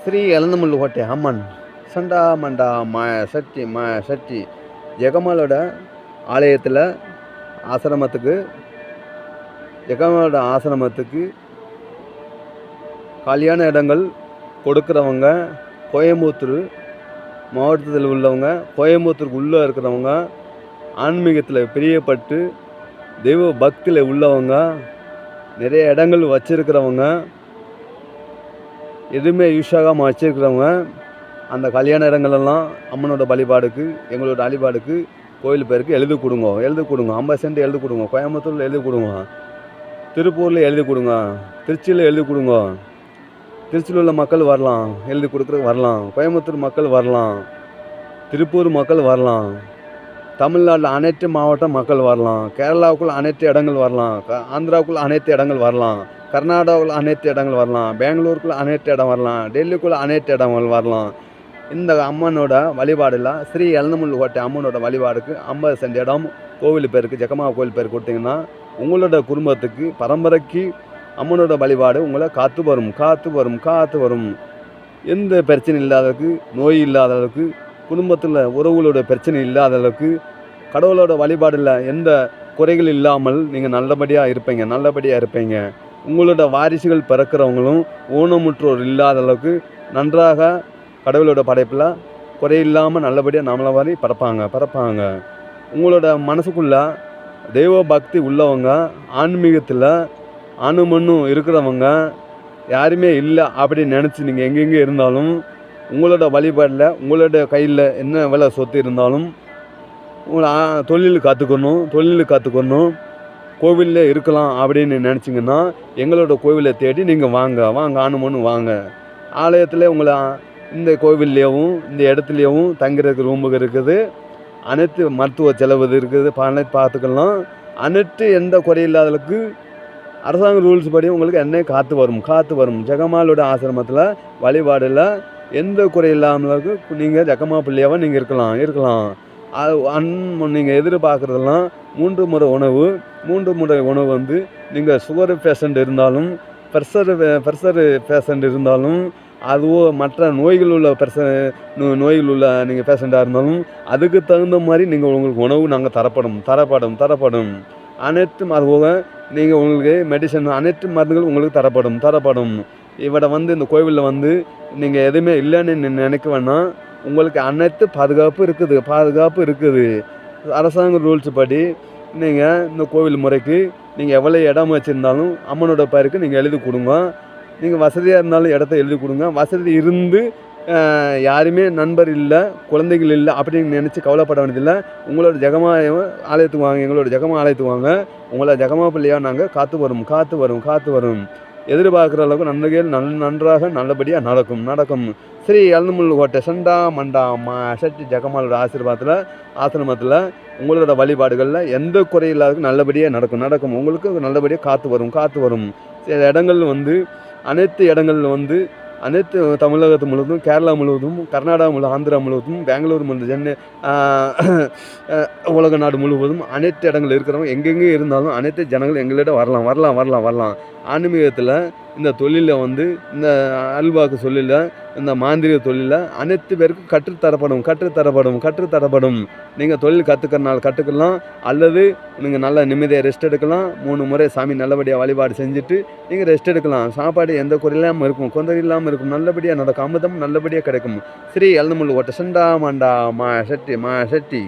శ్రీ ఎలందములు ಹೊಟ್ಟೆ ಅಮ್ಮನ್ சண்டா மண்டா மாய சட்டி ஜெகமாலோட ஆலயத்தில் ஆசிரமத்துக்கு ஜெகமாலோட ஆசிரமத்துக்கு காலியான இடங்கள் கொடுக்குறவங்க கோயம்புத்தூர் மாவட்டத்தில் உள்ளவங்க, கோயம்புத்தூருக்கு உள்ளே இருக்கிறவங்க, ஆன்மீகத்தில் பிரியப்பட்டு தெய்வ பக்தியில் உள்ளவங்க, நிறைய இடங்கள் வச்சுருக்கிறவங்க, எதுவுமே யூஸ் ஆகாமல் வச்சுருக்கிறவங்க, அந்த கல்யாண இடங்களெல்லாம் அம்மனோட வழிபாடுக்கு எங்களோட வழிபாடுக்கு கோயில் பேருக்கு எழுதி கொடுங்க 50 சென்ட் எழுதி கொடுங்க. கோயம்புத்தூரில் எழுதி கொடுங்க, திருப்பூரில் எழுதி கொடுங்க, திருச்சியில் எழுதி கொடுங்க. திருச்சியில் உள்ள மக்கள் வரலாம், எழுதி கொடுக்குறதுக்கு வரலாம். கோயம்புத்தூர் மக்கள் வரலாம், திருப்பூர் மக்கள் வரலாம், தமிழ்நாட்டில் அனைத்து மாவட்ட மக்கள் வரலாம், கேரளாவுக்குள்ள அனைத்து இடங்கள் வரலாம், ஆந்திராவுக்குள்ள அனைத்து இடங்கள் வரலாம், கர்நாடகாவில் அனைத்து இடங்கள் வரலாம், பெங்களூருக்குள்ள அனைத்து இடம் வரலாம், டெல்லிக்குள்ளே அனைத்து இடங்கள் வரலாம். இந்த அம்மனோட வழிபாடில் ஸ்ரீ எலந்தமுள்ளு கோட்டை அம்மனோட வழிபாடுக்கு 50 சென்ட் இடம் கோவில் பேருக்கு ஜெகமா கோவில் பேருக்கு கொடுத்தீங்கன்னா உங்களோட குடும்பத்துக்கு பரம்பரைக்கு அம்மனோட வழிபாடு உங்களை காத்து வரும். எந்த பிரச்சனை இல்லாதளவுக்கு, நோய் இல்லாதளவுக்கு, குடும்பத்தில் உறவுகளோட பிரச்சனை இல்லாதளவுக்கு, கடவுளோட வழிபாடில் எந்த குறைகள் இல்லாமல் நீங்கள் நல்லபடியாக இருப்பீங்க. உங்களோட வாரிசுகள் பிறக்கிறவங்களும் ஊனமுற்றோர் இல்லாத அளவுக்கு நன்றாக கடவுளோட படைப்பில் குறையில்லாமல் நல்லபடியாக நம்மளை மாதிரி பறப்பாங்க. உங்களோட மனசுக்குள்ள தெய்வ பக்தி உள்ளவங்க, ஆன்மீகத்தில் அணுமண்ணும் இருக்கிறவங்க யாருமே இல்லை அப்படின்னு நினச்சி நீங்கள் எங்கெங்கே இருந்தாலும் உங்களோட வழிபாடில் உங்களோட கையில் என்ன வேலை சொத்து இருந்தாலும் உங்களை தொழில் கற்றுக்கணும், கோவிலில் இருக்கலாம் அப்படின்னு நினச்சிங்கன்னா எங்களோட கோவிலை தேடி நீங்கள் வாங்க அணுமண்ணு வாங்க. ஆலயத்தில் உங்களை இந்த கோவில்லையும் இந்த இடத்துலையும் தங்குறதுக்கு ரூமுக்கு இருக்குது, அனைத்து மருத்துவ செலவு இருக்குது, பார்த்துக்கலாம். அனைத்து எந்த குறையில்லாதளவுக்கு அரசாங்க ரூல்ஸ் படி உங்களுக்கு என்ன காத்து வரும். ஜெகமாலோட ஆசிரமத்தில் வழிபாடில் எந்த குறை இல்லாமலுக்கு நீங்கள் ஜெகமா பிள்ளையாவை நீங்கள் இருக்கலாம். நீங்கள் எதிர்பார்க்குறதெல்லாம் 3 முறை உணவு வந்து நீங்கள் சுகர் பேஷண்ட் இருந்தாலும், ப்ரெஷர் பேஷண்ட் இருந்தாலும், அதுவோ மற்ற நோய்கள் உள்ள நீங்கள் பேஷண்ட்டாக இருந்தாலும் அதுக்கு தகுந்த மாதிரி நீங்கள் உங்களுக்கு உணவு நாங்கள் தரப்படும். அனைத்து அதுபோக நீங்கள் உங்களுக்கு மெடிசன் அனைத்து மருந்துகள் உங்களுக்கு தரப்படும். இவட வந்து இந்த கோவிலில் வந்து நீங்கள் எதுவுமே இல்லைன்னு நினைக்க வேணாம். உங்களுக்கு அனைத்து பாதுகாப்பு இருக்குது. அரசாங்க ரூல்ஸ் படி நீங்கள் இந்த கோவில் முறைக்கு நீங்கள் எவ்வளோ இடம் வச்சுருந்தாலும் அம்மனோட பேருக்கு நீங்கள் எழுதி கொடுங்க. நீங்கள் வசதியாக இருந்தாலும் இடத்த எழுதி கொடுங்க. வசதி இருந்து யாருமே நண்பர் இல்லை, குழந்தைகள் இல்லை அப்படின்னு நினச்சி கவலைப்பட வேண்டியதில்லை. உங்களோட ஜெகமா ஆலயத்துக்கு வாங்க, எங்களோட ஜெகமா ஆலயத்துக்கு வாங்க. உங்களை ஜெகமா பிள்ளையாக நாங்கள் காத்து வரும். எதிர்பார்க்குற அளவுக்கு நன்றாக நல்லபடியாக நடக்கும். ஸ்ரீ எலந்தமுள்ளு கோட்டை சண்டா மண்டா சட்டி ஜெகமாலோட ஆசிரமத்தில் உங்களோட வழிபாடுகளில் எந்த குறையில்லாததுக்கு நல்லபடியாக நடக்கும். உங்களுக்கு நல்லபடியாக காத்து வரும். சில இடங்கள் வந்து அனைத்து இடங்களில் வந்து அனைத்து தமிழகத்து முழுவதும், கேரளா முழுவதும், கர்நாடகா முழுவதும், ஆந்திரா முழுவதும், பெங்களூர் முழுவதும், சென்னை, உலக நாடு முழுவதும் அனைத்து இடங்கள் இருக்கிறவங்க எங்கெங்கே இருந்தாலும் அனைத்து ஜனங்கள் எங்களிடம் வரலாம். ஆன்மீகத்தில் இந்த தொழிலில் வந்து இந்த அல்வாக்கு தொழிலில் இந்த மாந்திரிக தொழிலில் அனைத்து பேருக்கும் கற்றுத்தரப்படும். நீங்கள் தொழில் கற்றுக்கலாம், அல்லது நீங்கள் நல்லா நிம்மதியாக ரெஸ்ட் எடுக்கலாம். 3 முறை சாமி நல்லபடியாக வழிபாடு செஞ்சுட்டு நீங்கள் ரெஸ்ட் எடுக்கலாம். சாப்பாடு எந்த குறையில்லாமல் இருக்கும், கொந்தரை இல்லாமல் இருக்கும், நல்லபடியாக நடக்கும், அமுதம் நல்லபடியாக கிடைக்கும். ஸ்ரீ எலந்தமுள்ளு கோட்டை சண்டா மண்டா சட்டி